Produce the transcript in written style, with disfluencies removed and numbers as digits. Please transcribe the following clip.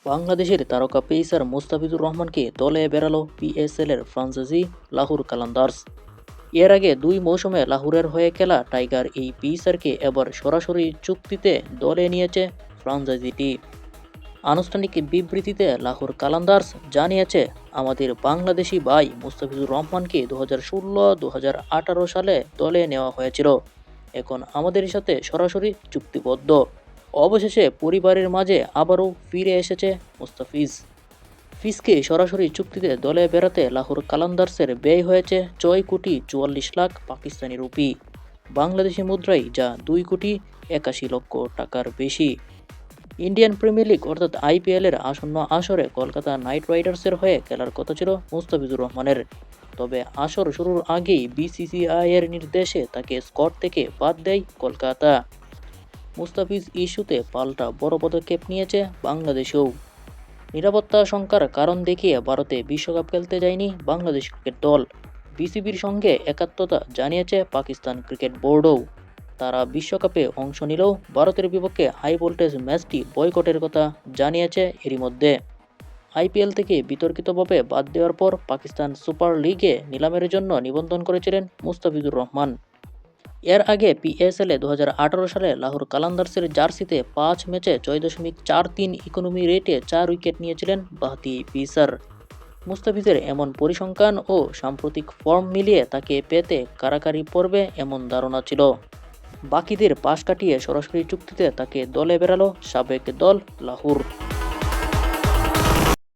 বাংলাদেশের তারকা পেসার মুস্তাফিজুর রহমানকে দলে বেড়ালো পিএসএলের ফ্রাঞ্চাইজি লাহোর কালান্দার্স। এর আগে ২ মৌসুমে লাহোরের হয়ে খেলা টাইগার এই পেসারকে এবার সরাসরি চুক্তিতে দলে নিয়েছে ফ্রাঞ্চাইজিটি। আনুষ্ঠানিক বিবৃতিতে লাহোর কালান্দার্স জানিয়েছে, আমাদের বাংলাদেশি ভাই মুস্তাফিজুর রহমানকে 2016-2018 সালে দলে নেওয়া হয়েছিল। এখন আমাদের সাথে সরাসরি চুক্তিবদ্ধ। অবশেষে পরিবারের মাঝে আবারও ফিরে এসেছে মুস্তাফিজ। ফিজকে সরাসরি চুক্তিতে দলে বেড়াতে লাহোর কালান্দার্সের ব্যয় হয়েছে ৬,৪৪,০০,০০০ পাকিস্তানি রুপি, বাংলাদেশি মুদ্রায় যা ২,৮১,০০,০০০ টাকার বেশি। ইন্ডিয়ান প্রিমিয়ার লিগ অর্থাৎ আইপিএলের আসন্ন আসরে কলকাতা নাইট রাইডার্সের হয়ে খেলার কথা ছিল মুস্তাফিজুর রহমানের। তবে আসর শুরুর আগেই বিসিসিআইয়ের নির্দেশে তাকে স্কোয়াড থেকে বাদ দেয় কলকাতা। মুস্তাফিজ ইস্যুতে পাল্টা বড় পদক্ষেপ নিয়েছে বাংলাদেশও। নিরাপত্তা শঙ্কার কারণ দেখিয়ে ভারতে বিশ্বকাপ খেলতে যায়নি বাংলাদেশ ক্রিকেট দল। বিসিবির সঙ্গে একাত্মতা জানিয়েছে পাকিস্তান ক্রিকেট বোর্ডও। তারা বিশ্বকাপে অংশ নিলেও ভারতের বিপক্ষে হাই ভোল্টেজ ম্যাচটি বয়কটের কথা জানিয়েছে এরই মধ্যে। আইপিএল থেকে বিতর্কিতভাবে বাদ দেওয়ার পর পাকিস্তান সুপার লিগে নিলামের জন্য নিবন্ধন করেছিলেন মুস্তাফিজুর রহমান। এর আগে পিএসএলে 2018 সালে লাহোর কালান্দার্সের জার্সিতে ৫ ম্যাচে ৬.৪৩ ইকোনমি রেটে ৪ উইকেট নিয়েছিলেন বাঁহাতি পেসার। মুস্তাফিজের এমন পরিসংখ্যান ও সাম্প্রতিক ফর্ম মিলিয়ে তাকে পেতে কারাকারি পড়বে এমন ধারণা ছিল। বাকিদের পাশ কাটিয়ে সরাসরি চুক্তিতে তাকে দলে বেড়ালো সাবেক দল লাহোর।